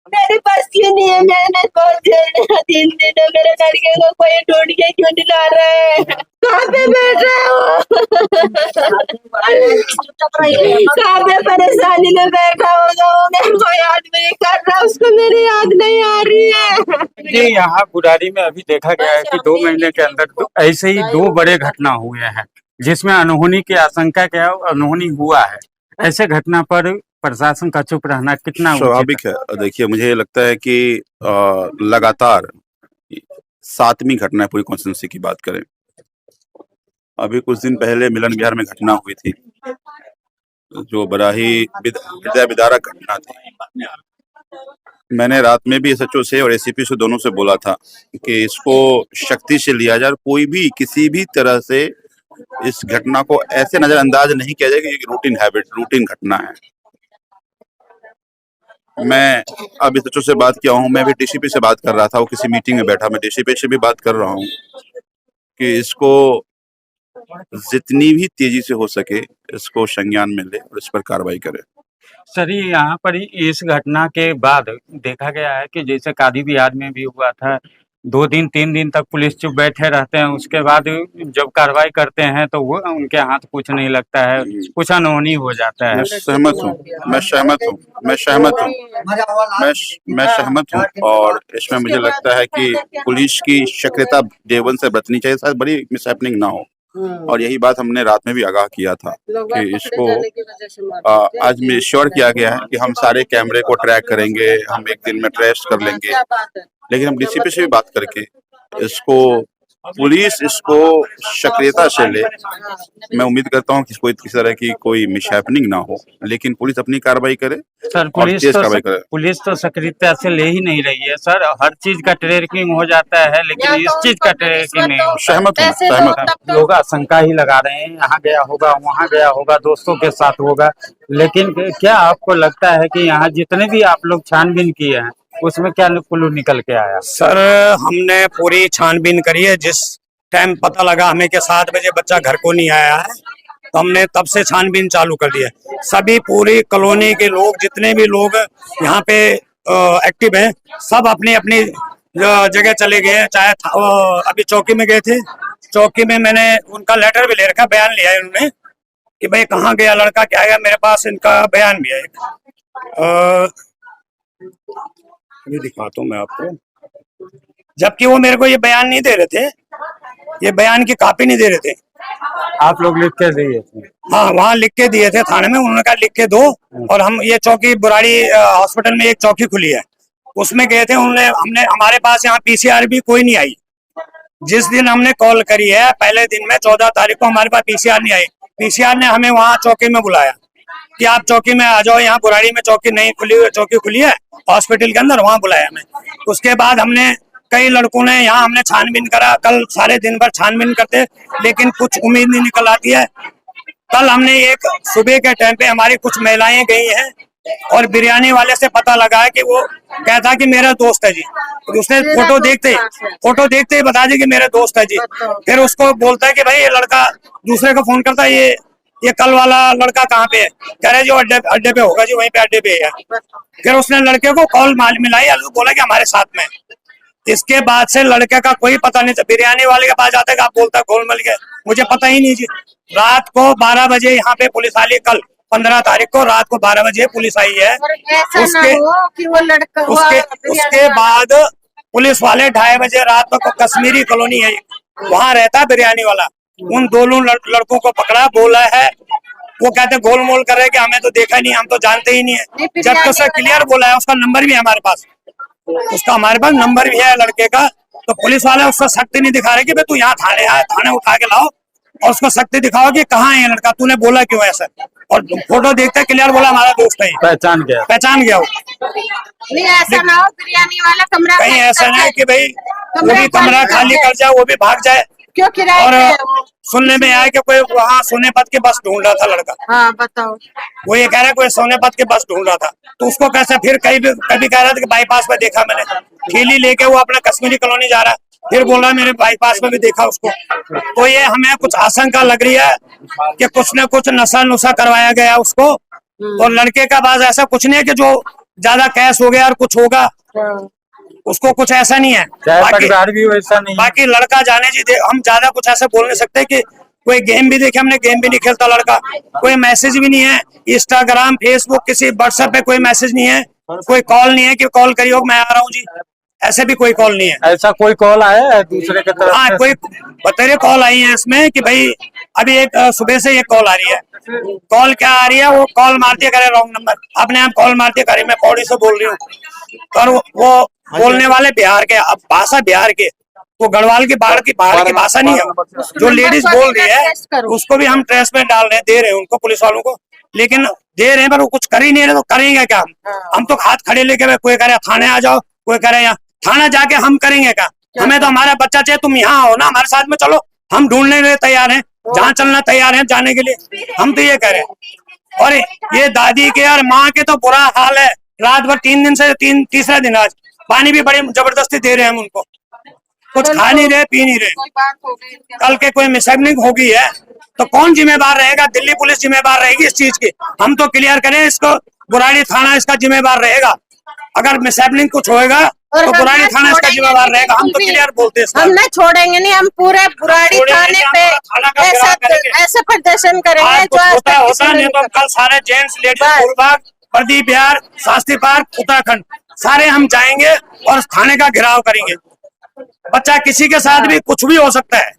मेरे पास क्यों नहीं है? मैंने बहुत 3 दिन हो मेरे लड़के को कोई ढूंढ के क्यों नहीं ला रहा है? कहाँ पे बैठ रहा है वो? कहाँ पे परेशानी में बैठा होगा वो? मेरे को याद नहीं कर रहा, उसको मेरी याद नहीं आ रही है। जी, यहाँ बुराड़ी में अभी देखा गया है कि 2 महीने के अंदर ऐसे ही 2 बड़े घटना हुए हैं जिसमें अनहोनी की आशंका क्या अनहोनी हुआ है। ऐसे घटना पर प्रशासन का चुप रहना कितना उचित स्वाभाविक है। देखिए, मुझे लगता है कि लगातार 7वीं घटना है पूरी कॉन्स्टिट्यूंसी की बात करें। अभी कुछ दिन पहले मिलन विहार में घटना हुई थी, जो बड़ा ही हृदय विदारक घटना थी। मैंने रात में भी एसएचओ से और एसीपी से दोनों से बोला था कि इसको शक्ति से लिया जाए, कोई भी किसी भी तरह से इस घटना को ऐसे नजरअंदाज नहीं किया जाए कि ये रूटीन हैबिट, रूटीन घटना है। मैं अब एसएचओ से बात किया हूँ, मैं भी डीसीपी से बात कर रहा था, वो किसी मीटिंग में बैठा, मैं डीसीपी से भी बात कर रहा हूँ कि इसको जितनी भी तेजी से हो सके इसको संज्ञान में ले और इस पर कार्रवाई करे। सर, यहाँ पर इस घटना के बाद देखा गया है कि जैसे कादी बिहार में भी हुआ था, 2 दिन 3 दिन तक पुलिस चुप बैठे रहते हैं, उसके बाद जब कार्रवाई करते हैं तो वो उनके हाथ कुछ नहीं लगता है, कुछ अनहोनी हो जाता है। मैं सहमत हूँ, मैं सहमत हूँ और इसमें मुझे लगता है कि पुलिस की सक्रियता डे 1 से बरतनी चाहिए, शायद बड़ी मिसहैपनिंग ना हो। और यही बात हमने रात में भी आगाह किया था कि इसको आज में श्योर किया गया है कि हम सारे कैमरे को ट्रैक करेंगे, हम एक दिन में ट्रेस कर लेंगे। लेकिन हम डीसीपी से भी बात करके इसको पुलिस इसको सक्रियता से ले। मैं उम्मीद करता हूँ कि कोई किसी तरह की कोई मिसहैपनिंग ना हो, लेकिन पुलिस अपनी कार्रवाई करे सर, और तेज कार्रवाई करे। पुलिस तो सक्रियता से ले ही नहीं रही है सर, हर चीज का ट्रैकिंग हो जाता है लेकिन इस चीज का ट्रैकिंग नहीं होता। सहमत हूँ। लोग आशंका ही लगा रहे हैं, यहाँ गया होगा, वहाँ गया होगा, दोस्तों के साथ होगा, लेकिन क्या आपको लगता है कि यहाँ जितने भी आप लोग छानबीन किए हैं उसमें क्या क्लू निकल के आया? सर, हमने पूरी छानबीन करी है। जिस टाइम पता लगा हमें कि 7 बजे बच्चा घर को नहीं आया है, तो हमने तब से छानबीन चालू कर दी है। सभी पूरी कॉलोनी के लोग, जितने भी लोग यहाँ पे एक्टिव हैं, सब अपनी अपनी जगह चले गए हैं। चाहे अभी चौकी में गए थे, चौकी में मैंने उनका लेटर भी ले रखा, बयान लिया है उन्होंने कि भाई कहाँ गया लड़का, क्या गया। मेरे पास इनका बयान भी है एक, अभी दिखाता हूँ मैं आपको। जबकि वो मेरे को ये बयान नहीं दे रहे थे, ये बयान की कॉपी नहीं दे रहे थे। आप लोग लिख के दिए थे? हाँ, वहाँ लिख के दिए थे थाने में, उन्होंने कहा लिख के दो। और हम ये चौकी बुराड़ी हॉस्पिटल में एक चौकी खुली है, उसमें गए थे। उन्होंने हमने हमारे पास यहाँ पीसीआर भी कोई नहीं आई। जिस दिन हमने कॉल करी है पहले दिन में 14 तारीख को, हमारे पास पीसीआर नहीं आई। पीसीआर ने हमें वहाँ चौकी में बुलाया कि आप चौकी में आ जाओ, यहाँ बुराड़ी में चौकी नहीं खुली हुई, चौकी खुली है हॉस्पिटल के अंदर, वहाँ बुलाया हमें। उसके बाद हमने कई लड़कों ने यहाँ हमने छानबीन करा, कल सारे दिन भर छानबीन करते, लेकिन कुछ उम्मीद नहीं निकल आती है। कल हमने एक सुबह के टाइम पे हमारी कुछ महिलाएं गई हैं और बिरयानी वाले से पता लगा है कि वो कहता है कि मेरा दोस्त है जी। तो उसने फोटो देखते ही बता दी कि मेरा दोस्त है जी। फिर उसको बोलता है कि भाई ये लड़का, दूसरे को फोन करता है, ये कल वाला लड़का कहाँ पे है? कह रहे जो अड्डे पे होगा जी, वहीं पे अड्डे पे है। फिर उसने लड़के को कॉल मिलाई, बोला कि हमारे साथ में। इसके बाद से लड़के का कोई पता नहीं। बिरयानी वाले के पास जाते हैं, आप बोलता गोल मिल गया, मुझे पता ही नहीं जी। रात को 12 बजे यहाँ पे पुलिस आई, कल 15 तारीख को रात को 12 बजे पुलिस आई है। उसके बाद पुलिस वाले 2:30 बजे रात को कश्मीरी कॉलोनी है, वहाँ रहता है बिरयानी वाला, उन दोनों लड़कों को पकड़ा, बोला है। वो कहते गोल मोल कर रहे कि हमें तो देखा नहीं, हम तो जानते ही नहीं है। जब तो सर क्लियर बोला है, उसका नंबर भी है हमारे पास, नंबर भी है लड़के का। तो पुलिस वाले उसका शक्ति नहीं दिखा रहे कि भाई तू यहाँ थाने आया, थाने उठा के लाओ और उसको शक्ति दिखाओ कि कहाँ है ये लड़का, तूने बोला क्यों ऐसा। और फोटो देखते क्लियर बोला हमारा दोस्त है, पहचान गया वो। नहीं ऐसा ना हो बिरयानी वाला कमरा, कहीं ऐसा नहीं कि भाई वो भी कमरा खाली कर जाए, वो भी भाग जाए। क्यों किराए? और सुनने में आया कि कोई वहाँ सोनेपत के बस ढूंढ रहा था लड़का। हाँ बताओ। वो ये कह रहा है कोई सोनेपत के बस ढूंढ रहा था, तो उसको कैसे फिर कभी कह रहा था कि बाईपास में देखा मैंने, थैली लेके वो अपना कश्मीरी कॉलोनी जा रहा है, फिर बोल रहा है मेरे बाईपास में भी देखा उसको। तो ये हमें कुछ आशंका लग रही है कि कुछ न कुछ नशा नुशा करवाया गया उसको। और लड़के का बात ऐसा कुछ नहीं है कि जो ज्यादा कैश हो गया और कुछ होगा, उसको कुछ ऐसा नहीं है। चाहे बाकी परिवार भी वैसा नहीं है। बाकी लड़का जाने जी हम ज्यादा कुछ ऐसे बोल नहीं सकते कि कोई गेम भी देखे, हमने गेम भी नहीं खेलता लड़का, कोई मैसेज भी नहीं है इंस्टाग्राम फेसबुक किसी व्हाट्सएप पे कोई मैसेज नहीं है, कोई कॉल नहीं है कि कॉल करियो मैं आ रहा हूँ जी, ऐसे भी कोई कॉल नहीं है। ऐसा कोई कॉल आया है दूसरे की तरफ हाँ से? कोई बतेरे कॉल आई है इसमें कि भाई अभी एक सुबह से ये कॉल आ रही है, कॉल क्या आ रही है, वो कॉल मारती है करे रॉन्ग नंबर, अपने आप कॉल मारती है करे मैं पौड़ी से बोल रही हूँ, और वो बोलने वाले बिहार के, अब भाषा बिहार के, वो गढ़वाल की बाढ़ की भाषा नहीं है। जो लेडीज बोल रही है उसको भी हम ट्रेस में डाल रहे हैं, दे रहे हैं उनको पुलिस वालों को, लेकिन दे रहे हैं पर वो कुछ कर ही नहीं रहे, तो करेंगे क्या हम तो हाथ खड़े लेके, कोई कह रहे थाने आ जाओ, कोई कह रहे यहाँ थाना जाके हम करेंगे क्या, हमें तो हमारा बच्चा चाहिए, तुम यहाँ आओ ना हमारे साथ में चलो, हम ढूंढने के लिए तैयार हैं, जहाँ चलना तैयार हैं जाने के लिए, हम तो ये कह रहे हैं। और ये दादी के और माँ के तो बुरा हाल है, रात भर 3 दिन से तीसरा दिन आज पानी भी बड़ी जबरदस्ती दे रहे हैं हम उनको, कुछ खा नहीं रहे पी नहीं रहे, कल के कोई मिसहैपनिंग हो गई है तो कौन जिम्मेदार रहेगा, दिल्ली पुलिस जिम्मेदार रहेगी इस चीज की, हम तो क्लियर करें इसको, बुराड़ी थाना इसका जिम्मेदार रहेगा, अगर मिसहैपनिंग कुछ होएगा तो बुराड़ी थाना इसका जिम्मेदार रहेगा, हम तो क्लियर बोलते हैं, हम नहीं छोड़ेंगे नहीं, हम पूरे बुराड़ी थाने पे ऐसे प्रदर्शन करेंगे जो आज तक होता नहीं तो कल सारे gents ladies Phoolbagh Pradeep Bihar Shastri park Uttarakhand सारे हम जाएंगे और थाने का घेराव करेंगे, बच्चा किसी के साथ भी कुछ भी हो सकता है,